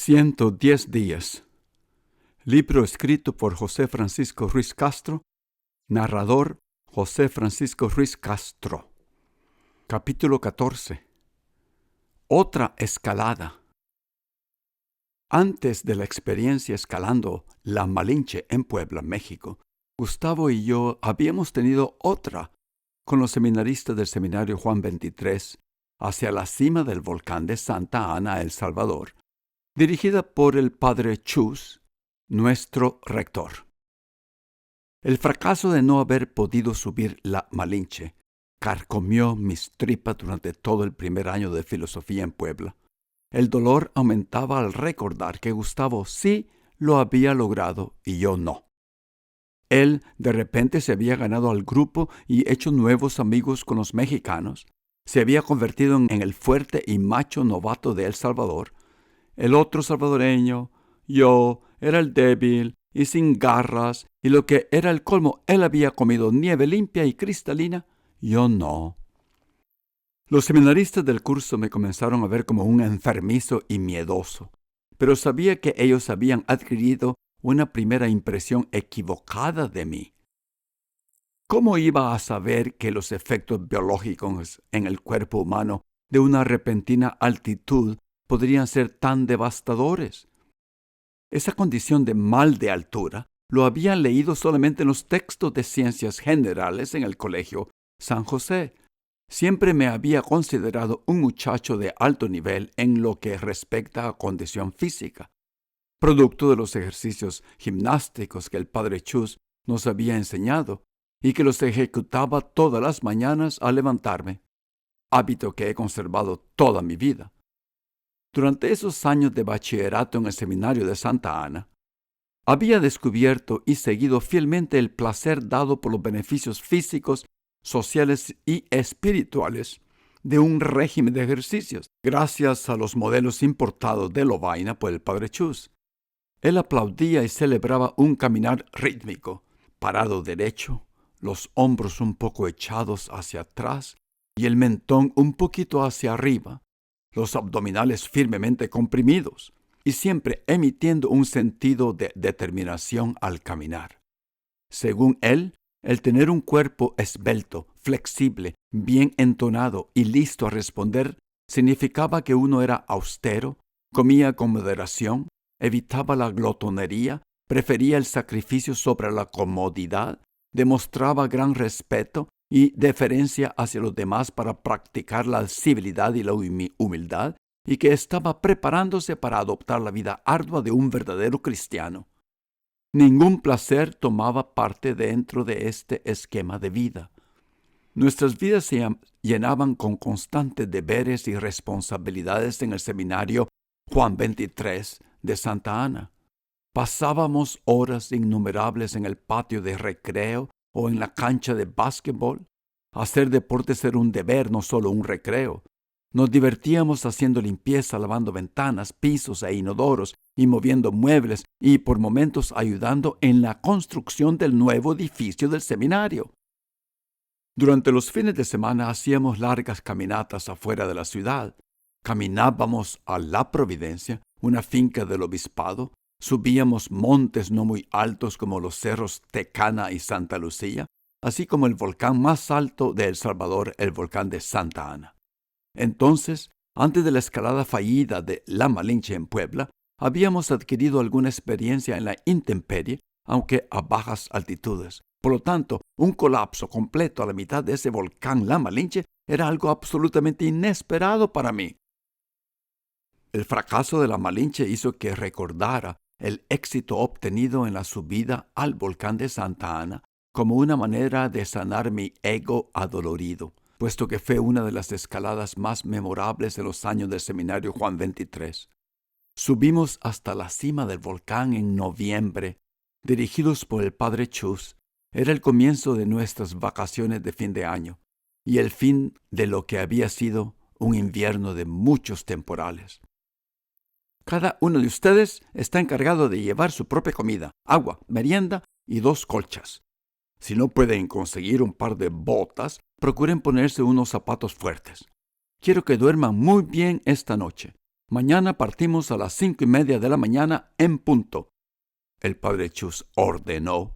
110 días. Libro escrito por José Francisco Ruiz Castro. Narrador José Francisco Ruiz Castro. Capítulo 14. Otra escalada. Antes de la experiencia escalando la Malinche en Puebla, México, Gustavo y yo habíamos tenido otra con los seminaristas del Seminario Juan 23 hacia la cima del volcán de Santa Ana, El Salvador, dirigida por el padre Chus, nuestro rector. El fracaso de no haber podido subir la Malinche carcomió mis tripas durante todo el primer año de filosofía en Puebla. El dolor aumentaba al recordar que Gustavo sí lo había logrado y yo no. Él de repente se había ganado al grupo y hecho nuevos amigos con los mexicanos. Se había convertido en el fuerte y macho novato de El Salvador. El otro salvadoreño, yo, era el débil y sin garras, y lo que era el colmo, él había comido nieve limpia y cristalina, yo no. Los seminaristas del curso me comenzaron a ver como un enfermizo y miedoso, pero sabía que ellos habían adquirido una primera impresión equivocada de mí. ¿Cómo iba a saber que los efectos biológicos en el cuerpo humano de una repentina altitud podrían ser tan devastadores? Esa condición de mal de altura lo había leído solamente en los textos de ciencias generales en el colegio San José. Siempre me había considerado un muchacho de alto nivel en lo que respecta a condición física, producto de los ejercicios gimnásticos que el padre Chus nos había enseñado y que los ejecutaba todas las mañanas al levantarme, hábito que he conservado toda mi vida. Durante esos años de bachillerato en el seminario de Santa Ana, había descubierto y seguido fielmente el placer dado por los beneficios físicos, sociales y espirituales de un régimen de ejercicios, gracias a los modelos importados de Lovaina por el padre Chus. Él aplaudía y celebraba un caminar rítmico, parado derecho, los hombros un poco echados hacia atrás y el mentón un poquito hacia arriba, los abdominales firmemente comprimidos, y siempre emitiendo un sentido de determinación al caminar. Según él, el tener un cuerpo esbelto, flexible, bien entonado y listo a responder significaba que uno era austero, comía con moderación, evitaba la glotonería, prefería el sacrificio sobre la comodidad, demostraba gran respeto y deferencia hacia los demás para practicar la civilidad y la humildad, y que estaba preparándose para adoptar la vida ardua de un verdadero cristiano. Ningún placer tomaba parte dentro de este esquema de vida. Nuestras vidas se llenaban con constantes deberes y responsabilidades en el seminario Juan 23 de Santa Ana. Pasábamos horas innumerables en el patio de recreo o en la cancha de básquetbol. Hacer deportes era un deber, no solo un recreo. Nos divertíamos haciendo limpieza, lavando ventanas, pisos e inodoros y moviendo muebles y por momentos ayudando en la construcción del nuevo edificio del seminario. Durante los fines de semana hacíamos largas caminatas afuera de la ciudad. Caminábamos a La Providencia, una finca del obispado. Subíamos montes no muy altos como los cerros Tecana y Santa Lucía, así como el volcán más alto de El Salvador, el volcán de Santa Ana. Entonces, antes de la escalada fallida de la Malinche en Puebla, habíamos adquirido alguna experiencia en la intemperie, aunque a bajas altitudes. Por lo tanto, un colapso completo a la mitad de ese volcán La Malinche era algo absolutamente inesperado para mí. El fracaso de la Malinche hizo que recordara el éxito obtenido en la subida al volcán de Santa Ana como una manera de sanar mi ego adolorido, puesto que fue una de las escaladas más memorables de los años del seminario Juan 23. Subimos hasta la cima del volcán en noviembre, dirigidos por el padre Chus. Era el comienzo de nuestras vacaciones de fin de año y el fin de lo que había sido un invierno de muchos temporales. Cada uno de ustedes está encargado de llevar su propia comida, agua, merienda y 2 colchas. Si no pueden conseguir un par de botas, procuren ponerse unos zapatos fuertes. Quiero que duerman muy bien esta noche. Mañana partimos a las 5:30 de la mañana en punto. El padre Chus ordenó.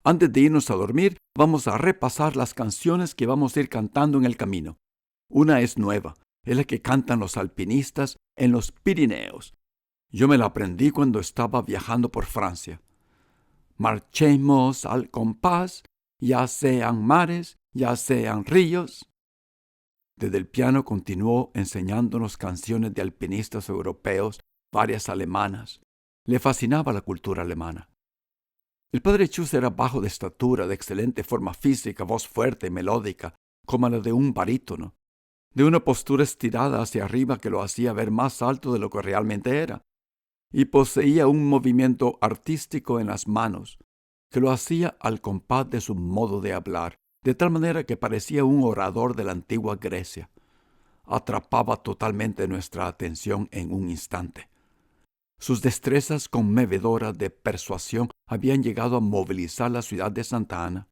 Antes de irnos a dormir, vamos a repasar las canciones que vamos a ir cantando en el camino. Una es nueva, es la que cantan los alpinistas en los Pirineos. Yo me la aprendí cuando estaba viajando por Francia. Marchemos al compás, ya sean mares, ya sean ríos. Desde el piano continuó enseñándonos canciones de alpinistas europeos, varias alemanas. Le fascinaba la cultura alemana. El padre Chus era bajo de estatura, de excelente forma física, voz fuerte y melódica, como la de un barítono, de una postura estirada hacia arriba que lo hacía ver más alto de lo que realmente era, y poseía un movimiento artístico en las manos, que lo hacía al compás de su modo de hablar, de tal manera que parecía un orador de la antigua Grecia. Atrapaba totalmente nuestra atención en un instante. Sus destrezas conmovedoras de persuasión habían llegado a movilizar la ciudad de Santa Ana.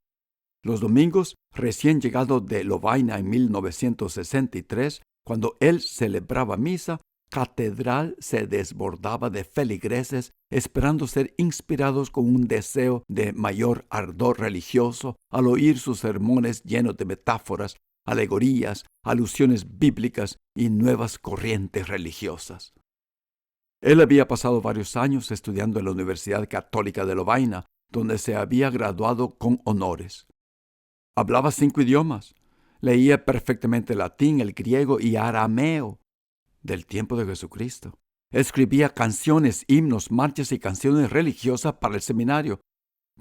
Los domingos, recién llegado de Lovaina en 1963, cuando él celebraba misa, catedral se desbordaba de feligreses esperando ser inspirados con un deseo de mayor ardor religioso al oír sus sermones llenos de metáforas, alegorías, alusiones bíblicas y nuevas corrientes religiosas. Él había pasado varios años estudiando en la Universidad Católica de Lovaina, donde se había graduado con honores. Hablaba 5 idiomas. Leía perfectamente el latín, el griego y arameo del tiempo de Jesucristo. Escribía canciones, himnos, marchas y canciones religiosas para el seminario.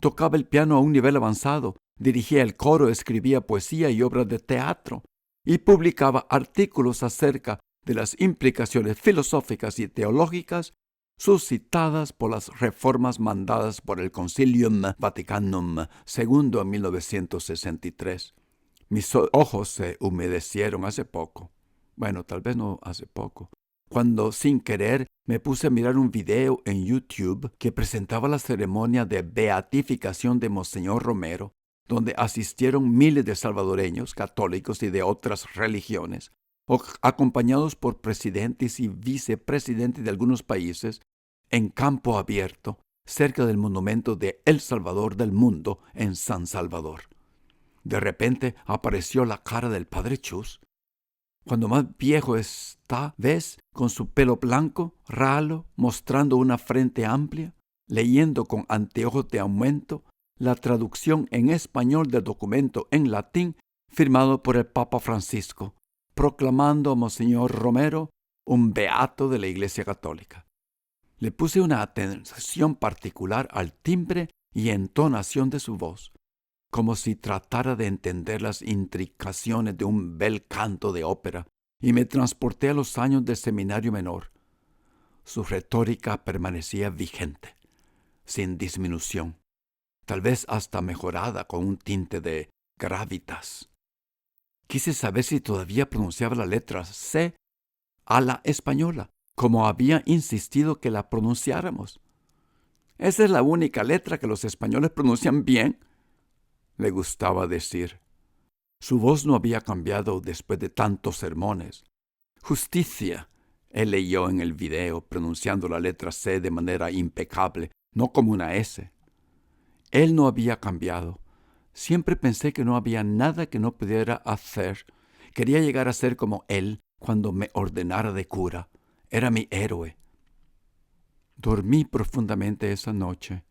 Tocaba el piano a un nivel avanzado. Dirigía el coro, escribía poesía y obras de teatro. Y publicaba artículos acerca de las implicaciones filosóficas y teológicas suscitadas por las reformas mandadas por el Concilium Vaticanum II en 1963. Mis ojos se humedecieron hace poco. Bueno, tal vez no hace poco. Cuando, sin querer, me puse a mirar un video en YouTube que presentaba la ceremonia de beatificación de Monseñor Romero, donde asistieron miles de salvadoreños, católicos y de otras religiones, acompañados por presidentes y vicepresidentes de algunos países, en campo abierto, cerca del monumento de El Salvador del Mundo en San Salvador. De repente apareció la cara del padre Chus. Cuando más viejo está, ¿ves? Con su pelo blanco, ralo, mostrando una frente amplia, leyendo con anteojos de aumento la traducción en español del documento en latín firmado por el Papa Francisco, proclamando a Monseñor Romero un beato de la Iglesia Católica. Le puse una atención particular al timbre y entonación de su voz, como si tratara de entender las intricaciones de un bel canto de ópera, y me transporté a los años del seminario menor. Su retórica permanecía vigente, sin disminución, tal vez hasta mejorada con un tinte de gravitas. Quise saber si todavía pronunciaba la letra C a la española, como había insistido que la pronunciáramos. Esa es la única letra que los españoles pronuncian bien, le gustaba decir. Su voz no había cambiado después de tantos sermones. Justicia, él leyó en el video, pronunciando la letra C de manera impecable, no como una S. Él no había cambiado. Siempre pensé que no había nada que no pudiera hacer. Quería llegar a ser como él cuando me ordenara de cura. Era mi héroe. Dormí profundamente esa noche.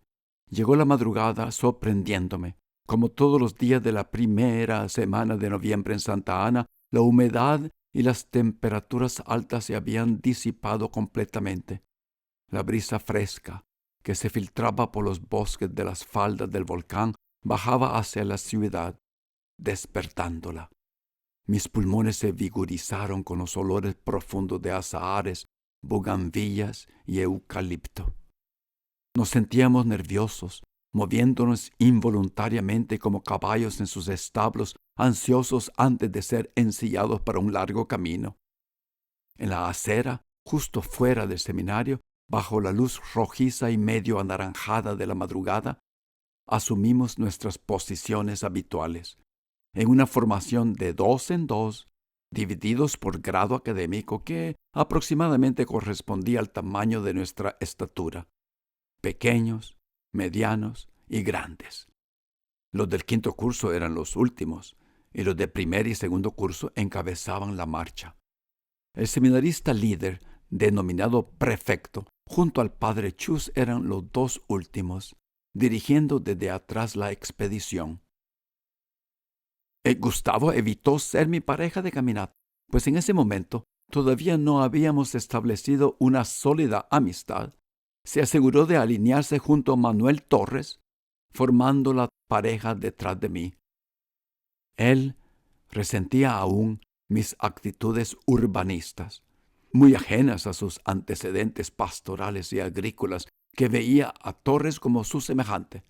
Llegó la madrugada sorprendiéndome. Como todos los días de la primera semana de noviembre en Santa Ana, la humedad y las temperaturas altas se habían disipado completamente. La brisa fresca, que se filtraba por los bosques de las faldas del volcán, bajaba hacia la ciudad, despertándola. Mis pulmones se vigorizaron con los olores profundos de azahares, bugambillas y eucalipto. Nos sentíamos nerviosos, moviéndonos involuntariamente como caballos en sus establos, ansiosos antes de ser ensillados para un largo camino. En la acera, justo fuera del seminario, bajo la luz rojiza y medio anaranjada de la madrugada, asumimos nuestras posiciones habituales, en una formación de 2 en 2, divididos por grado académico que aproximadamente correspondía al tamaño de nuestra estatura: pequeños, medianos y grandes. Los del quinto curso eran los últimos, y los de primer y segundo curso encabezaban la marcha. El seminarista líder, denominado prefecto, junto al padre Chus, eran los dos últimos, dirigiendo desde atrás la expedición. Gustavo evitó ser mi pareja de caminata, pues en ese momento todavía no habíamos establecido una sólida amistad. Se aseguró de alinearse junto a Manuel Torres, formando la pareja detrás de mí. Él resentía aún mis actitudes urbanistas, muy ajenas a sus antecedentes pastorales y agrícolas, que veía a Torres como su semejante.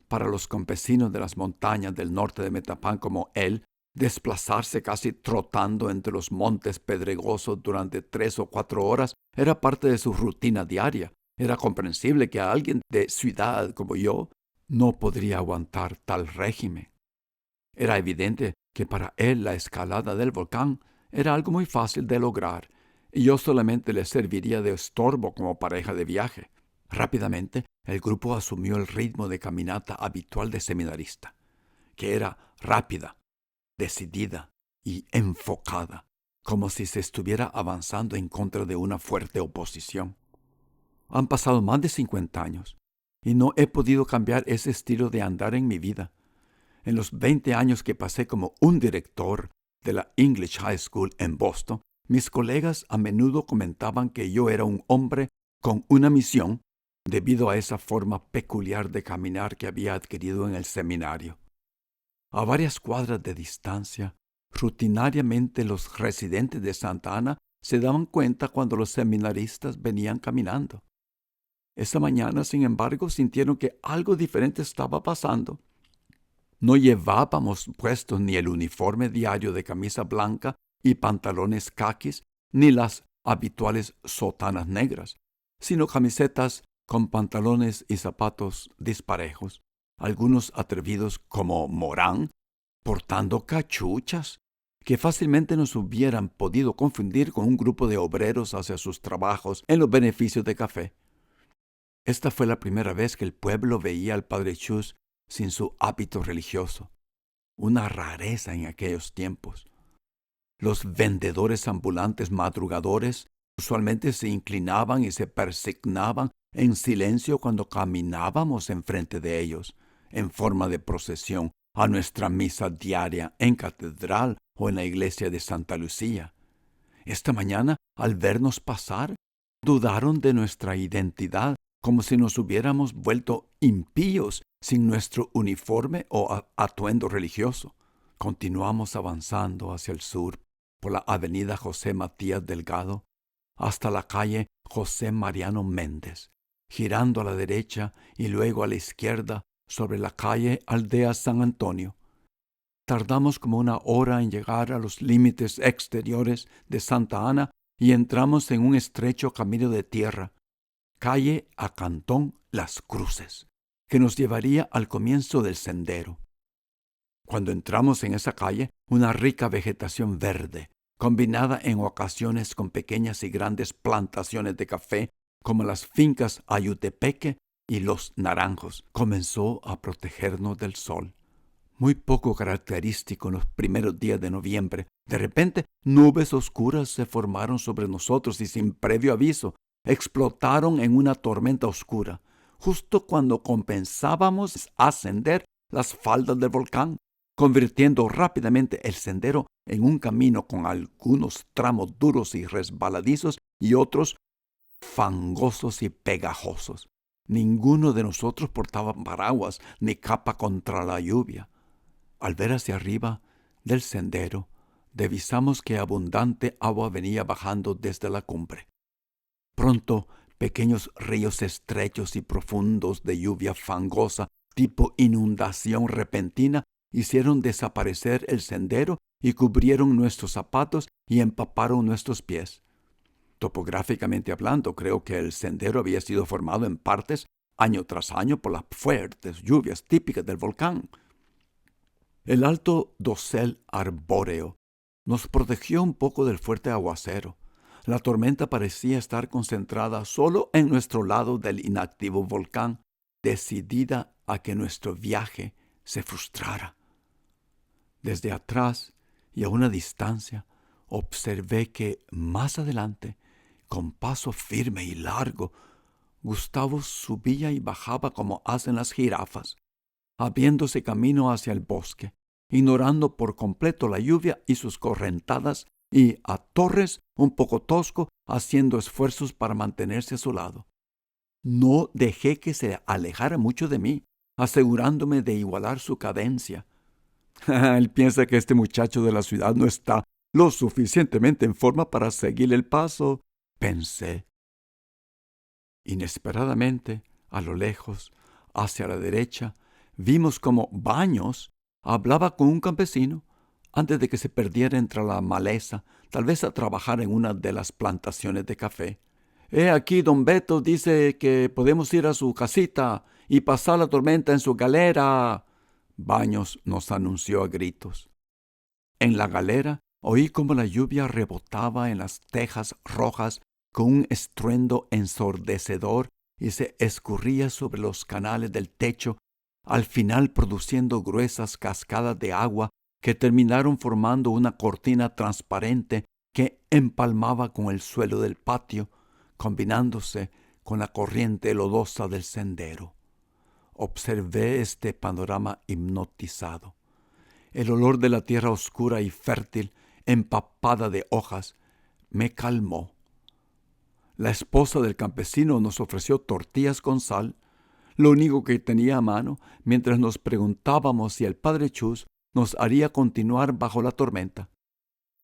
Para los campesinos de las montañas del norte de Metapán como él, desplazarse casi trotando entre los montes pedregosos durante 3 o 4 horas era parte de su rutina diaria. Era comprensible que alguien de ciudad como yo no podría aguantar tal régimen. Era evidente que para él la escalada del volcán era algo muy fácil de lograr, y yo solamente le serviría de estorbo como pareja de viaje. Rápidamente, el grupo asumió el ritmo de caminata habitual de seminarista, que era rápida, decidida y enfocada, como si se estuviera avanzando en contra de una fuerte oposición. Han pasado más de 50 años, y no he podido cambiar ese estilo de andar en mi vida. En los 20 años que pasé como un director de la English High School en Boston, mis colegas a menudo comentaban que yo era un hombre con una misión debido a esa forma peculiar de caminar que había adquirido en el seminario. A varias cuadras de distancia, rutinariamente los residentes de Santa Ana se daban cuenta cuando los seminaristas venían caminando. Esa mañana, sin embargo, sintieron que algo diferente estaba pasando. No llevábamos puestos ni el uniforme diario de camisa blanca y pantalones caquis, ni las habituales sotanas negras, sino camisetas con pantalones y zapatos disparejos, algunos atrevidos como Morán, portando cachuchas, que fácilmente nos hubieran podido confundir con un grupo de obreros hacia sus trabajos en los beneficios de café. Esta fue la primera vez que el pueblo veía al padre Chus sin su hábito religioso, una rareza en aquellos tiempos. Los vendedores ambulantes madrugadores usualmente se inclinaban y se persignaban en silencio cuando caminábamos enfrente de ellos, en forma de procesión, a nuestra misa diaria en catedral o en la iglesia de Santa Lucía. Esta mañana, al vernos pasar, dudaron de nuestra identidad, como si nos hubiéramos vuelto impíos sin nuestro uniforme o atuendo religioso. Continuamos avanzando hacia el sur por la avenida José Matías Delgado hasta la calle José Mariano Méndez, girando a la derecha y luego a la izquierda sobre la calle Aldea San Antonio. Tardamos como 1 hora en llegar a los límites exteriores de Santa Ana y entramos en un estrecho camino de tierra, calle a Cantón Las Cruces, que nos llevaría al comienzo del sendero. Cuando entramos en esa calle, una rica vegetación verde, combinada en ocasiones con pequeñas y grandes plantaciones de café, como las fincas Ayutepeque y Los Naranjos, comenzó a protegernos del sol. Muy poco característico en los primeros días de noviembre, de repente nubes oscuras se formaron sobre nosotros y sin previo aviso explotaron en una tormenta oscura, justo cuando comenzábamos a ascender las faldas del volcán, convirtiendo rápidamente el sendero en un camino con algunos tramos duros y resbaladizos y otros fangosos y pegajosos. Ninguno de nosotros portaba paraguas ni capa contra la lluvia. Al ver hacia arriba del sendero, divisamos que abundante agua venía bajando desde la cumbre. Pronto, pequeños ríos estrechos y profundos de lluvia fangosa, tipo inundación repentina, hicieron desaparecer el sendero y cubrieron nuestros zapatos y empaparon nuestros pies. Topográficamente hablando, creo que el sendero había sido formado en partes año tras año por las fuertes lluvias típicas del volcán. El alto dosel arbóreo Nos protegió un poco del fuerte aguacero. La tormenta parecía estar concentrada solo en nuestro lado del inactivo volcán, decidida a que nuestro viaje se frustrara. Desde atrás y a una distancia, observé que más adelante, con paso firme y largo, Gustavo subía y bajaba como hacen las jirafas, abriéndose camino hacia el bosque, ignorando por completo la lluvia y sus correntadas, y a Torres, un poco tosco, haciendo esfuerzos para mantenerse a su lado. No dejé que se alejara mucho de mí, asegurándome de igualar su cadencia. Él piensa que este muchacho de la ciudad no está lo suficientemente en forma para seguir el paso, pensé. Inesperadamente, a lo lejos, hacia la derecha, vimos como Baños hablaba con un campesino antes de que se perdiera entre la maleza, tal vez a trabajar en una de las plantaciones de café. Aquí don Beto dice que podemos ir a su casita y pasar la tormenta en su galera. Baños nos anunció a gritos. En la galera oí como la lluvia rebotaba en las tejas rojas con un estruendo ensordecedor y se escurría sobre los canales del techo, al final produciendo gruesas cascadas de agua que terminaron formando una cortina transparente que empalmaba con el suelo del patio, combinándose con la corriente lodosa del sendero. Observé este panorama hipnotizado. El olor de la tierra oscura y fértil, empapada de hojas, me calmó. La esposa del campesino nos ofreció tortillas con sal, lo único que tenía a mano, mientras nos preguntábamos si el padre Chus nos haría continuar bajo la tormenta.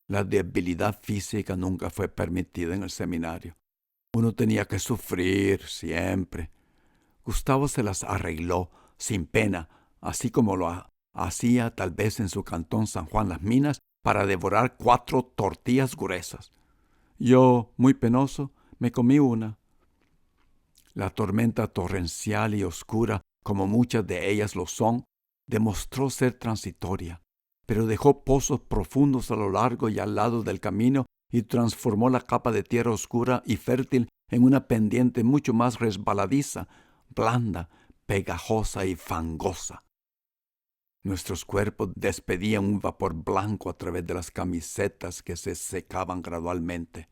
La debilidad física nunca fue permitida en el seminario. Uno tenía que sufrir siempre. Gustavo se las arregló sin pena, así como lo hacía tal vez en su cantón San Juan Las Minas, para devorar 4 tortillas gruesas. Yo, muy penoso, me comí una. La tormenta torrencial y oscura, como muchas de ellas lo son, demostró ser transitoria, pero dejó pozos profundos a lo largo y al lado del camino y transformó la capa de tierra oscura y fértil en una pendiente mucho más resbaladiza, blanda, pegajosa y fangosa. Nuestros cuerpos despedían un vapor blanco a través de las camisetas que se secaban gradualmente.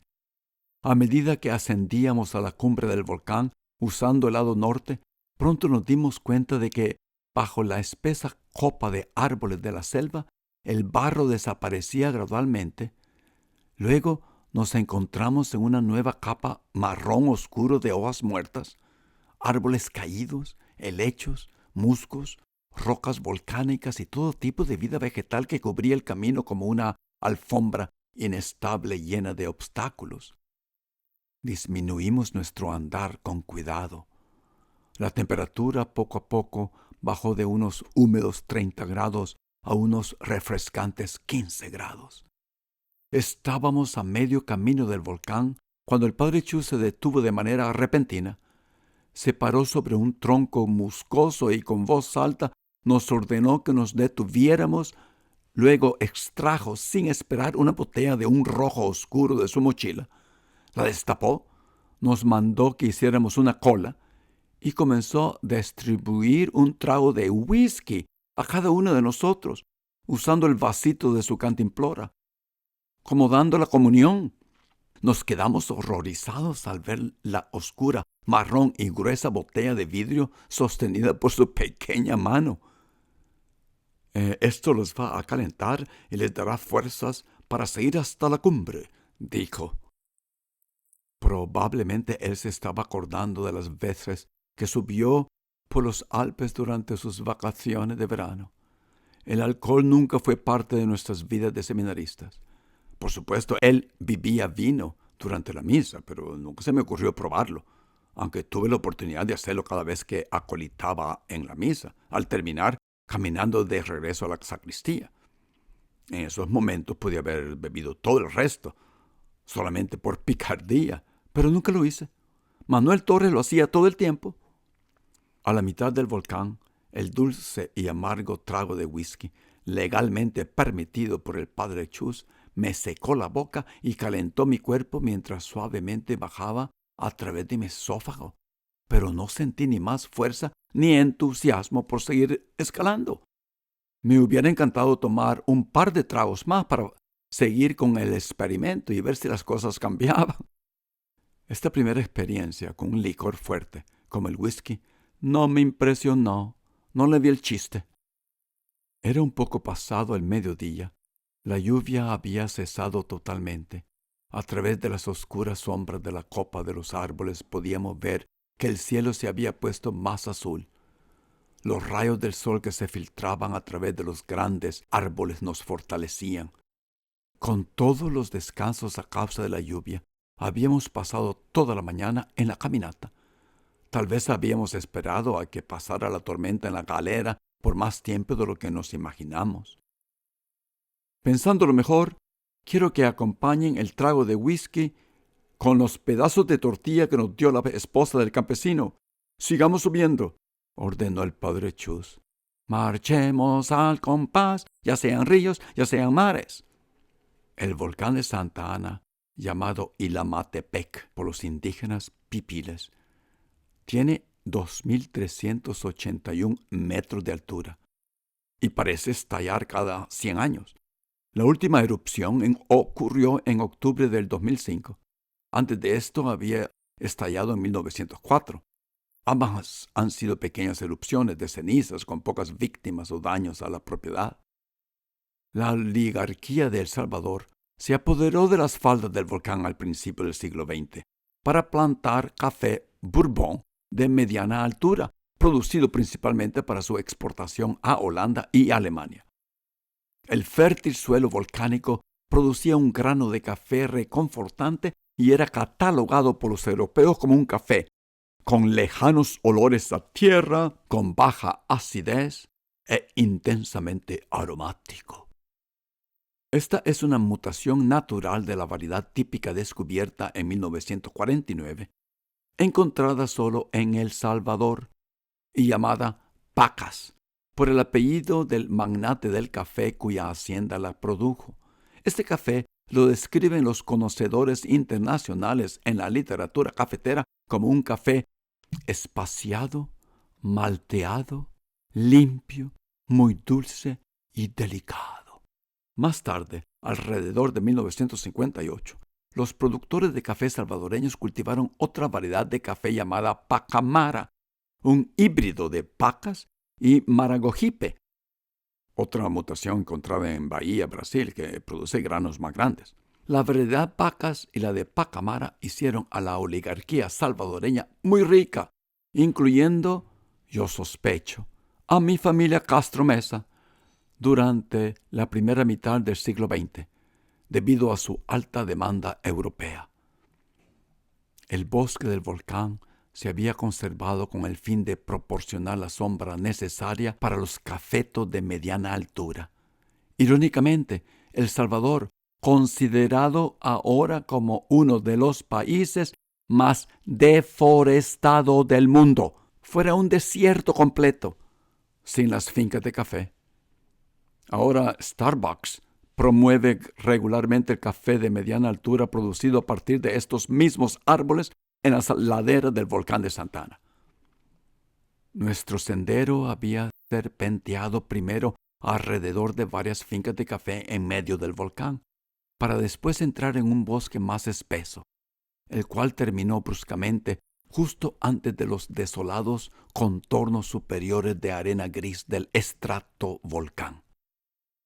A medida que ascendíamos a la cumbre del volcán, usando el lado norte, pronto nos dimos cuenta de que, bajo la espesa copa de árboles de la selva, el barro desaparecía gradualmente. Luego nos encontramos en una nueva capa marrón oscuro de hojas muertas, árboles caídos, helechos, musgos, rocas volcánicas y todo tipo de vida vegetal que cubría el camino como una alfombra inestable llena de obstáculos. Disminuimos nuestro andar con cuidado. La temperatura poco a poco bajó de unos húmedos 30 grados a unos refrescantes 15 grados. Estábamos a medio camino del volcán cuando el padre Chu se detuvo de manera repentina. Se paró sobre un tronco musgoso y con voz alta nos ordenó que nos detuviéramos. Luego extrajo sin esperar una botella de un rojo oscuro de su mochila. La destapó, nos mandó que hiciéramos una cola y comenzó a distribuir un trago de whisky a cada uno de nosotros, usando el vasito de su cantimplora, como dando la comunión. Nos quedamos horrorizados al ver la oscura, marrón y gruesa botella de vidrio sostenida por su pequeña mano. Esto los va a calentar y les dará fuerzas para seguir hasta la cumbre, dijo. Probablemente él se estaba acordando de las veces que subió por los Alpes durante sus vacaciones de verano. El alcohol nunca fue parte de nuestras vidas de seminaristas. Por supuesto, él bebía vino durante la misa, pero nunca se me ocurrió probarlo, aunque tuve la oportunidad de hacerlo cada vez que acolitaba en la misa, al terminar caminando de regreso a la sacristía. En esos momentos podía haber bebido todo el resto, solamente por picardía, pero nunca lo hice. Manuel Torres lo hacía todo el tiempo. A la mitad del volcán, el dulce y amargo trago de whisky, legalmente permitido por el padre Chus, me secó la boca y calentó mi cuerpo mientras suavemente bajaba a través de mi esófago. Pero no sentí ni más fuerza ni entusiasmo por seguir escalando. Me hubiera encantado tomar un par de tragos más para seguir con el experimento y ver si las cosas cambiaban. Esta primera experiencia con un licor fuerte, como el whisky, no me impresionó. No le vi el chiste. Era un poco pasado el mediodía. La lluvia había cesado totalmente. A través de las oscuras sombras de la copa de los árboles podíamos ver que el cielo se había puesto más azul. Los rayos del sol que se filtraban a través de los grandes árboles nos fortalecían. Con todos los descansos a causa de la lluvia, habíamos pasado toda la mañana en la caminata. Tal vez habíamos esperado a que pasara la tormenta en la galera por más tiempo de lo que nos imaginamos. Pensándolo mejor, quiero que acompañen el trago de whisky con los pedazos de tortilla que nos dio la esposa del campesino. Sigamos subiendo, ordenó el padre Chus. Marchemos al compás, ya sean ríos, ya sean mares. El volcán de Santa Ana, llamado Ilamatepec por los indígenas pipiles, tiene 2.381 metros de altura y parece estallar cada 100 años. La última erupción ocurrió en octubre del 2005. Antes de esto había estallado en 1904. Ambas han sido pequeñas erupciones de cenizas con pocas víctimas o daños a la propiedad. La oligarquía de El Salvador se apoderó de las faldas del volcán al principio del siglo XX para plantar café Bourbon de mediana altura, producido principalmente para su exportación a Holanda y Alemania. El fértil suelo volcánico producía un grano de café reconfortante y era catalogado por los europeos como un café con lejanos olores a tierra, con baja acidez e intensamente aromático. Esta es una mutación natural de la variedad típica descubierta en 1949, encontrada solo en El Salvador y llamada Pacas, por el apellido del magnate del café cuya hacienda la produjo. Este café lo describen los conocedores internacionales en la literatura cafetera como un café espaciado, malteado, limpio, muy dulce y delicado. Más tarde, alrededor de 1958, los productores de café salvadoreños cultivaron otra variedad de café llamada Pacamara, un híbrido de Pacas y Maragogipe, otra mutación encontrada en Bahía, Brasil, que produce granos más grandes. La variedad Pacas y la de Pacamara hicieron a la oligarquía salvadoreña muy rica, incluyendo, yo sospecho, a mi familia Castro Mesa durante la primera mitad del siglo XX, debido a su alta demanda europea. El bosque del volcán se había conservado con el fin de proporcionar la sombra necesaria para los cafetos de mediana altura. Irónicamente, El Salvador, considerado ahora como uno de los países más deforestados del mundo, fuera un desierto completo, sin las fincas de café. Ahora Starbucks promueve regularmente el café de mediana altura producido a partir de estos mismos árboles en las laderas del volcán de Santa Ana. Nuestro sendero había serpenteado primero alrededor de varias fincas de café en medio del volcán, para después entrar en un bosque más espeso, el cual terminó bruscamente justo antes de los desolados contornos superiores de arena gris del estratovolcán.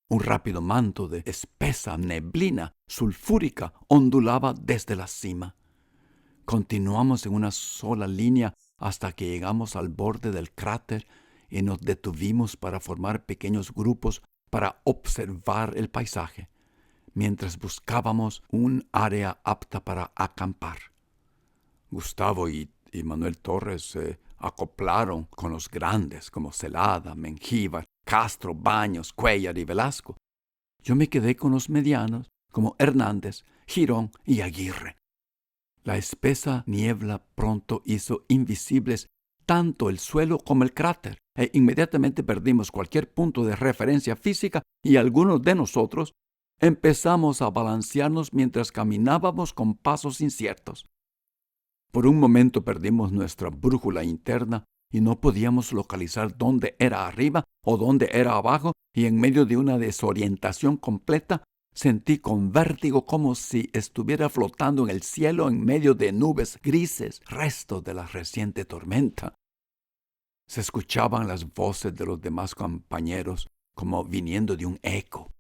Un rápido manto de espesa neblina sulfúrica ondulaba desde la cima. Continuamos en una sola línea hasta que llegamos al borde del cráter y nos detuvimos para formar pequeños grupos para observar el paisaje, mientras buscábamos un área apta para acampar. Gustavo y Manuel Torres se acoplaron con los grandes como Celada, Mengíbar, Castro, Baños, Cuellar y Velasco. Yo me quedé con los medianos como Hernández, Girón y Aguirre. La espesa niebla pronto hizo invisibles tanto el suelo como el cráter, e inmediatamente perdimos cualquier punto de referencia física y algunos de nosotros, empezamos a balancearnos mientras caminábamos con pasos inciertos. Por un momento perdimos nuestra brújula interna y no podíamos localizar dónde era arriba o dónde era abajo, y en medio de una desorientación completa, sentí con vértigo como si estuviera flotando en el cielo en medio de nubes grises, restos de la reciente tormenta. Se escuchaban las voces de los demás compañeros como viniendo de un eco,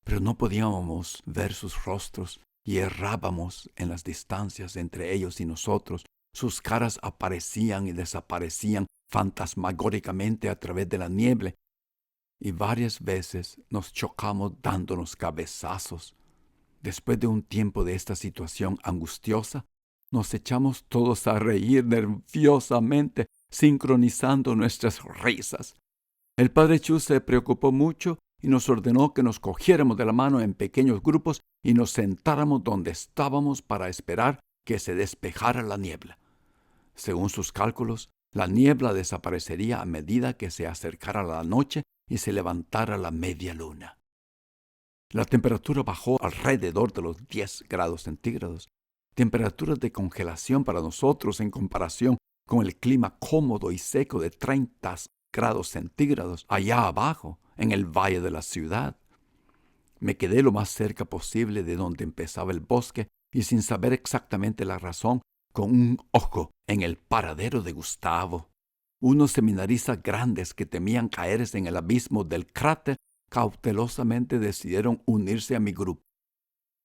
pero no podíamos ver sus rostros y errábamos en las distancias entre ellos y nosotros. Sus caras aparecían y desaparecían fantasmagóricamente a través de la niebla, y varias veces nos chocamos dándonos cabezazos. Después de un tiempo de esta situación angustiosa, nos echamos todos a reír nerviosamente, sincronizando nuestras risas. El padre Chu se preocupó mucho y nos ordenó que nos cogiéramos de la mano en pequeños grupos y nos sentáramos donde estábamos para esperar que se despejara la niebla. Según sus cálculos, la niebla desaparecería a medida que se acercara la noche y se levantara la media luna. La temperatura bajó alrededor de los 10 grados centígrados, temperaturas de congelación para nosotros en comparación con el clima cómodo y seco de 30 grados centígrados allá abajo, en el valle de la ciudad. Me quedé lo más cerca posible de donde empezaba el bosque y, sin saber exactamente la razón, con un ojo en el paradero de Gustavo. Unos seminaristas grandes que temían caerse en el abismo del cráter cautelosamente decidieron unirse a mi grupo.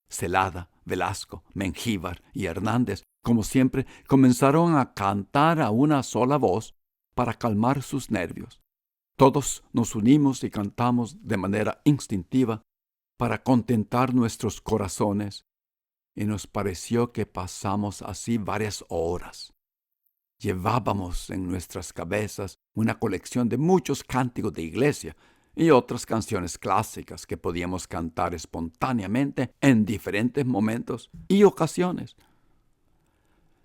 Celada, Velasco, Mengíbar y Hernández, como siempre, comenzaron a cantar a una sola voz para calmar sus nervios. Todos nos unimos y cantamos de manera instintiva para contentar nuestros corazones, y nos pareció que pasamos así varias horas. Llevábamos en nuestras cabezas una colección de muchos cánticos de iglesia y otras canciones clásicas que podíamos cantar espontáneamente en diferentes momentos y ocasiones.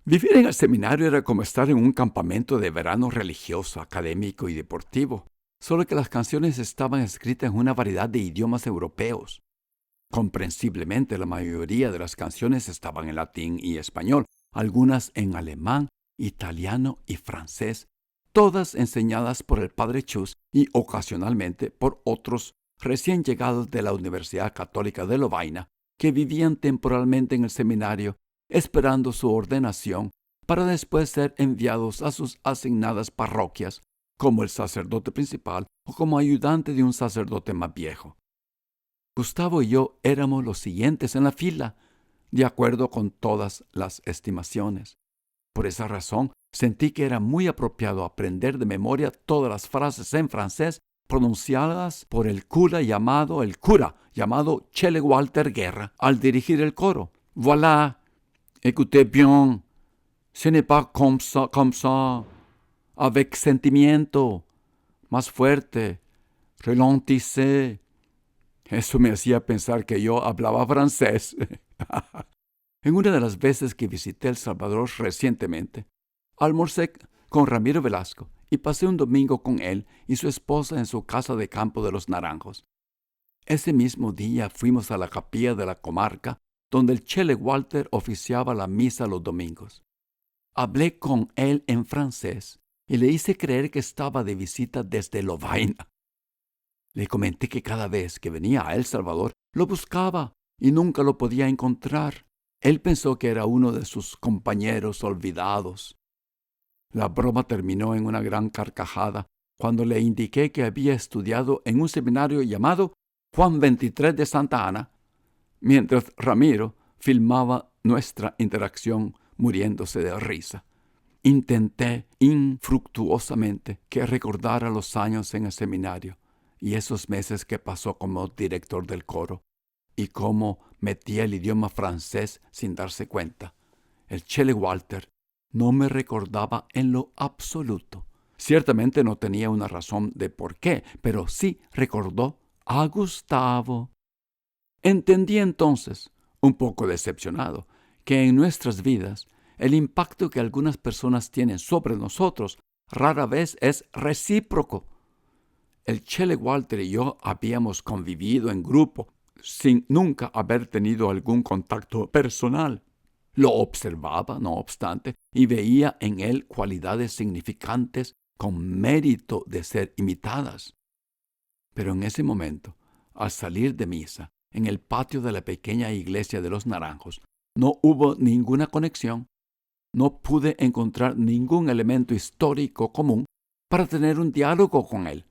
Vivir en el seminario era como estar en un campamento de verano religioso, académico y deportivo, solo que las canciones estaban escritas en una variedad de idiomas europeos. Comprensiblemente, la mayoría de las canciones estaban en latín y español, algunas en alemán, italiano y francés, todas enseñadas por el padre Chus y ocasionalmente por otros recién llegados de la Universidad Católica de Lovaina, que vivían temporalmente en el seminario esperando su ordenación para después ser enviados a sus asignadas parroquias como el sacerdote principal o como ayudante de un sacerdote más viejo. Gustavo y yo éramos los siguientes en la fila, de acuerdo con todas las estimaciones. Por esa razón, sentí que era muy apropiado aprender de memoria todas las frases en francés pronunciadas por el cura llamado Chele Walter Guerra al dirigir el coro. Voilà, écoutez bien, ce n'est pas comme ça, avec sentimiento, más fuerte, ralentissez. Eso me hacía pensar que yo hablaba francés. En una de las veces que visité El Salvador recientemente, almorcé con Ramiro Velasco y pasé un domingo con él y su esposa en su casa de campo de Los Naranjos. Ese mismo día fuimos a la capilla de la comarca, donde el Chele Walter oficiaba la misa los domingos. Hablé con él en francés y le hice creer que estaba de visita desde Lovaina. Le comenté que cada vez que venía a El Salvador lo buscaba y nunca lo podía encontrar. Él pensó que era uno de sus compañeros olvidados. La broma terminó en una gran carcajada cuando le indiqué que había estudiado en un seminario llamado Juan 23 de Santa Ana, mientras Ramiro filmaba nuestra interacción muriéndose de risa. Intenté infructuosamente que recordara los años en el seminario y esos meses que pasó como director del coro, y cómo metía el idioma francés sin darse cuenta. El Chele Walter no me recordaba en lo absoluto. Ciertamente no tenía una razón de por qué, pero sí recordó a Gustavo. Entendí entonces, un poco decepcionado, que en nuestras vidas el impacto que algunas personas tienen sobre nosotros rara vez es recíproco. El Chele Walter y yo habíamos convivido en grupo sin nunca haber tenido algún contacto personal. Lo observaba, no obstante, y veía en él cualidades significantes con mérito de ser imitadas. Pero en ese momento, al salir de misa, en el patio de la pequeña iglesia de los Naranjos, no hubo ninguna conexión. No pude encontrar ningún elemento histórico común para tener un diálogo con él.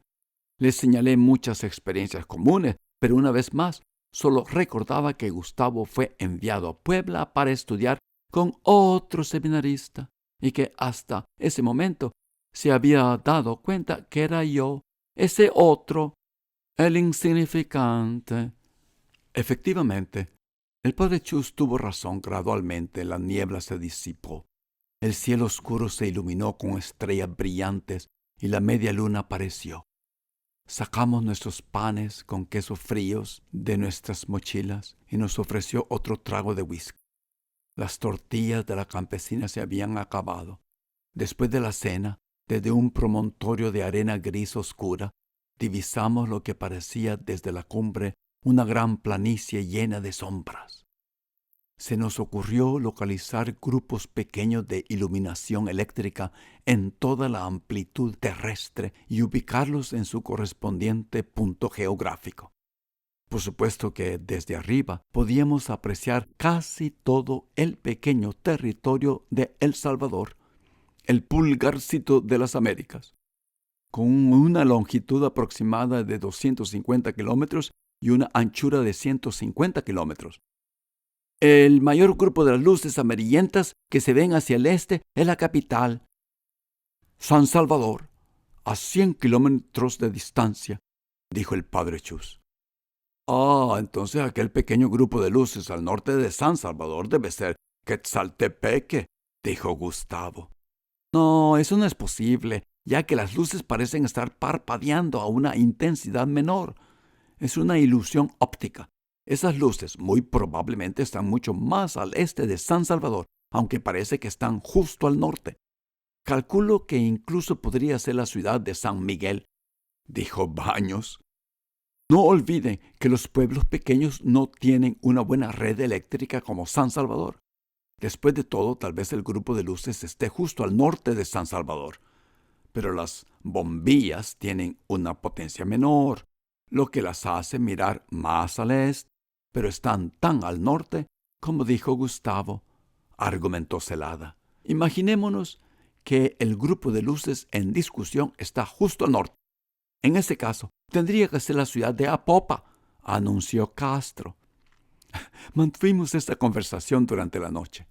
Le señalé muchas experiencias comunes, pero una vez más, solo recordaba que Gustavo fue enviado a Puebla para estudiar con otro seminarista y que hasta ese momento se había dado cuenta que era yo, ese otro, el insignificante. Efectivamente, el padre Chus tuvo razón. Gradualmente la niebla se disipó. El cielo oscuro se iluminó con estrellas brillantes y la media luna apareció. Sacamos nuestros panes con queso fríos de nuestras mochilas y nos ofreció otro trago de whisky. Las tortillas de la campesina se habían acabado. Después de la cena, desde un promontorio de arena gris oscura, divisamos lo que parecía desde la cumbre una gran planicie llena de sombras. Se nos ocurrió localizar grupos pequeños de iluminación eléctrica en toda la amplitud terrestre y ubicarlos en su correspondiente punto geográfico. Por supuesto que desde arriba podíamos apreciar casi todo el pequeño territorio de El Salvador, el pulgarcito de las Américas, con una longitud aproximada de 250 kilómetros y una anchura de 150 kilómetros. El mayor grupo de las luces amarillentas que se ven hacia el este es la capital, San Salvador, a 100 kilómetros de distancia, dijo el padre Chus. Entonces aquel pequeño grupo de luces al norte de San Salvador debe ser Quetzaltepeque, dijo Gustavo. No, eso no es posible, ya que las luces parecen estar parpadeando a una intensidad menor. Es una ilusión óptica. Esas luces muy probablemente están mucho más al este de San Salvador, aunque parece que están justo al norte. Calculo que incluso podría ser la ciudad de San Miguel, dijo Baños. No olviden que los pueblos pequeños no tienen una buena red eléctrica como San Salvador. Después de todo, tal vez el grupo de luces esté justo al norte de San Salvador. Pero las bombillas tienen una potencia menor, lo que las hace mirar más al este, pero están tan al norte, como dijo Gustavo, argumentó Celada. Imaginémonos que el grupo de luces en discusión está justo al norte. En ese caso, tendría que ser la ciudad de Apopa, anunció Castro. Mantuvimos esta conversación durante la noche,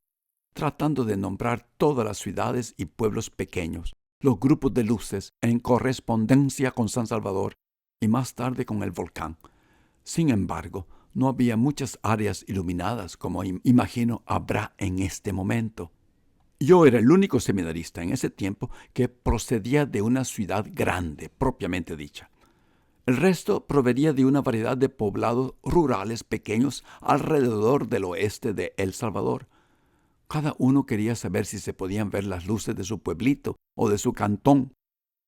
tratando de nombrar todas las ciudades y pueblos pequeños, los grupos de luces en correspondencia con San Salvador y más tarde con el volcán. Sin embargo, no había muchas áreas iluminadas como imagino habrá en este momento. Yo era el único seminarista en ese tiempo que procedía de una ciudad grande, propiamente dicha. El resto provenía de una variedad de poblados rurales pequeños alrededor del oeste de El Salvador. Cada uno quería saber si se podían ver las luces de su pueblito o de su cantón.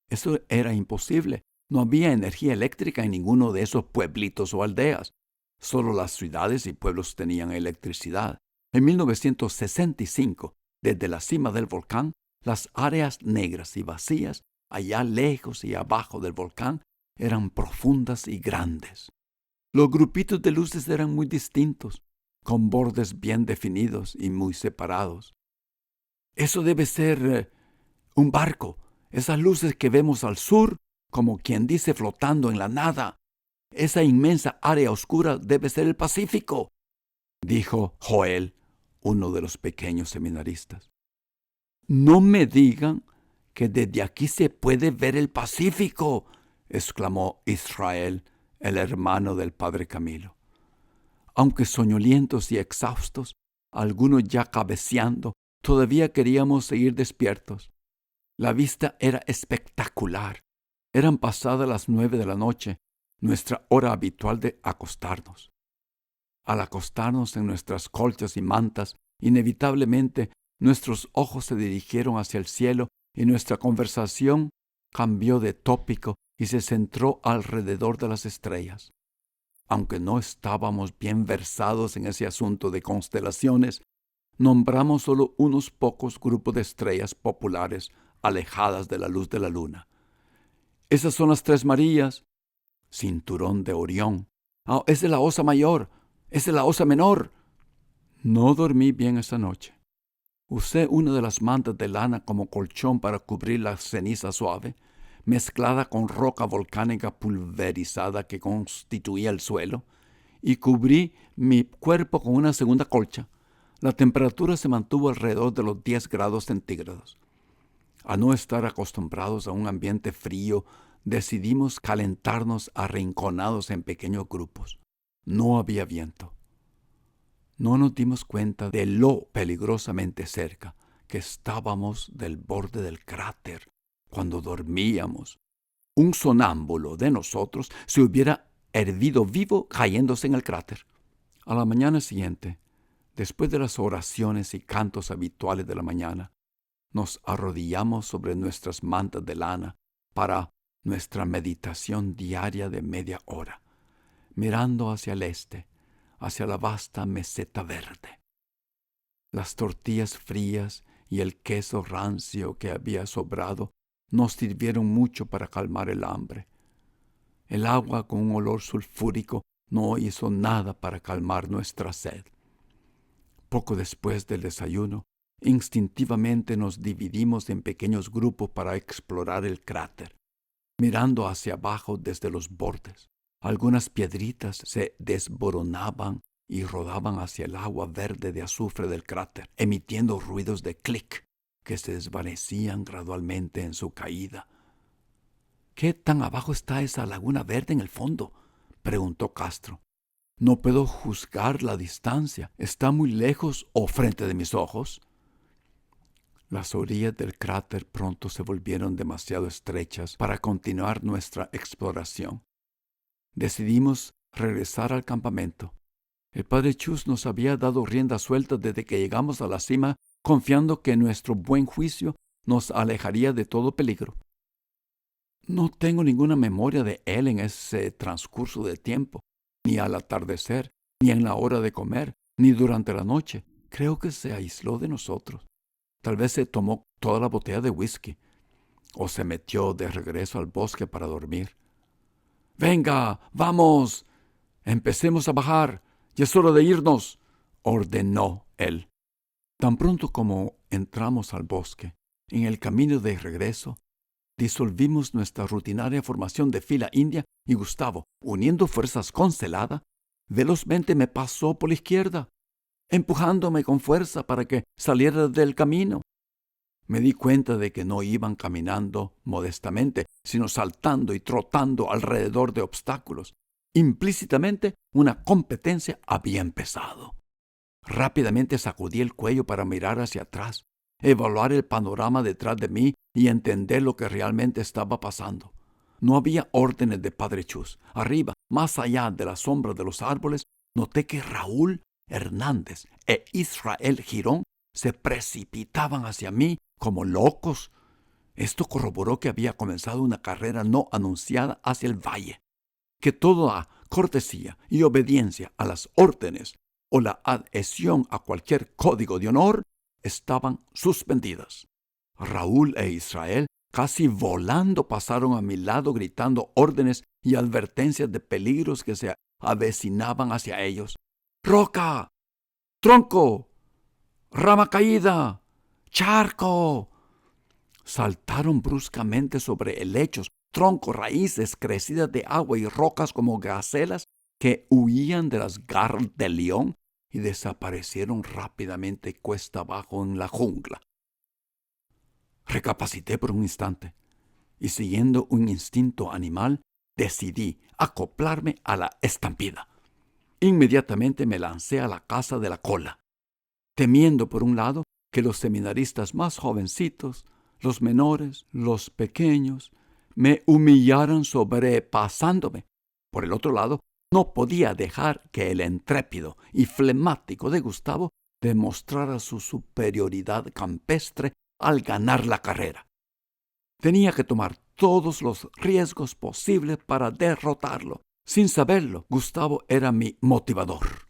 Eso era imposible. No había energía eléctrica en ninguno de esos pueblitos o aldeas. Solo las ciudades y pueblos tenían electricidad. En 1965, desde la cima del volcán, las áreas negras y vacías, allá lejos y abajo del volcán, eran profundas y grandes. Los grupitos de luces eran muy distintos, con bordes bien definidos y muy separados. Eso debe ser un barco. Esas luces que vemos al sur, como quien dice flotando en la nada. Esa inmensa área oscura debe ser el Pacífico, dijo Joel, uno de los pequeños seminaristas. No me digan que desde aquí se puede ver el Pacífico, exclamó Israel, el hermano del padre Camilo. Aunque soñolientos y exhaustos, algunos ya cabeceando, todavía queríamos seguir despiertos. La vista era espectacular. Eran pasadas las 9 de la noche, nuestra hora habitual de acostarnos. Al acostarnos en nuestras colchas y mantas, inevitablemente nuestros ojos se dirigieron hacia el cielo y nuestra conversación cambió de tópico y se centró alrededor de las estrellas. Aunque no estábamos bien versados en ese asunto de constelaciones, nombramos solo unos pocos grupos de estrellas populares alejadas de la luz de la luna. Esas son las Tres Marías, Cinturón de Orión. Es de la Osa Mayor, es de la Osa Menor. No dormí bien esa noche. Usé una de las mantas de lana como colchón para cubrir la ceniza suave, mezclada con roca volcánica pulverizada que constituía el suelo, y cubrí mi cuerpo con una segunda colcha. La temperatura se mantuvo alrededor de los 10 grados centígrados. A no estar acostumbrados a un ambiente frío, decidimos calentarnos arrinconados en pequeños grupos. No había viento. No nos dimos cuenta de lo peligrosamente cerca que estábamos del borde del cráter cuando dormíamos. Un sonámbulo de nosotros se hubiera hervido vivo cayéndose en el cráter. A la mañana siguiente, después de las oraciones y cantos habituales de la mañana, nos arrodillamos sobre nuestras mantas de lana para nuestra meditación diaria de media hora, mirando hacia el este, hacia la vasta meseta verde. Las tortillas frías y el queso rancio que había sobrado nos sirvieron mucho para calmar el hambre. El agua con un olor sulfúrico no hizo nada para calmar nuestra sed. Poco después del desayuno, instintivamente nos dividimos en pequeños grupos para explorar el cráter, mirando hacia abajo desde los bordes. Algunas piedritas se desboronaban y rodaban hacia el agua verde de azufre del cráter, emitiendo ruidos de clic que se desvanecían gradualmente en su caída. ¿Qué tan abajo está esa laguna verde en el fondo?, preguntó Castro. No puedo juzgar la distancia. ¿Está muy lejos o frente de mis ojos? Las orillas del cráter pronto se volvieron demasiado estrechas para continuar nuestra exploración. Decidimos regresar al campamento. El padre Chus nos había dado rienda suelta desde que llegamos a la cima, confiando que nuestro buen juicio nos alejaría de todo peligro. No tengo ninguna memoria de él en ese transcurso de tiempo, ni al atardecer, ni en la hora de comer, ni durante la noche. Creo que se aisló de nosotros. Tal vez se tomó toda la botella de whisky, o se metió de regreso al bosque para dormir. «Venga, vamos, empecemos a bajar, ya es hora de irnos», ordenó él. Tan pronto como entramos al bosque, en el camino de regreso, disolvimos nuestra rutinaria formación de fila india y Gustavo, uniendo fuerzas con Celada, velozmente me pasó por la izquierda, empujándome con fuerza para que saliera del camino. Me di cuenta de que no iban caminando modestamente, sino saltando y trotando alrededor de obstáculos. Implícitamente, una competencia había empezado. Rápidamente sacudí el cuello para mirar hacia atrás, evaluar el panorama detrás de mí y entender lo que realmente estaba pasando. No había órdenes de Padre Chus. Arriba, más allá de la sombra de los árboles, noté que Raúl Hernández e Israel Girón se precipitaban hacia mí como locos. Esto corroboró que había comenzado una carrera no anunciada hacia el valle, que toda cortesía y obediencia a las órdenes o la adhesión a cualquier código de honor estaban suspendidas. Raúl e Israel, casi volando, pasaron a mi lado gritando órdenes y advertencias de peligros que se avecinaban hacia ellos. «¡Roca! ¡Tronco! ¡Rama caída! ¡Charco!». Saltaron bruscamente sobre helechos, troncos, raíces crecidas de agua y rocas como gacelas que huían de las garras del león y desaparecieron rápidamente cuesta abajo en la jungla. Recapacité por un instante y, siguiendo un instinto animal, decidí acoplarme a la estampida. Inmediatamente me lancé a la casa de la cola, temiendo por un lado que los seminaristas más jovencitos, los menores, los pequeños, me humillaran sobrepasándome. Por el otro lado, no podía dejar que el intrépido y flemático de Gustavo demostrara su superioridad campestre al ganar la carrera. Tenía que tomar todos los riesgos posibles para derrotarlo. Sin saberlo, Gustavo era mi motivador.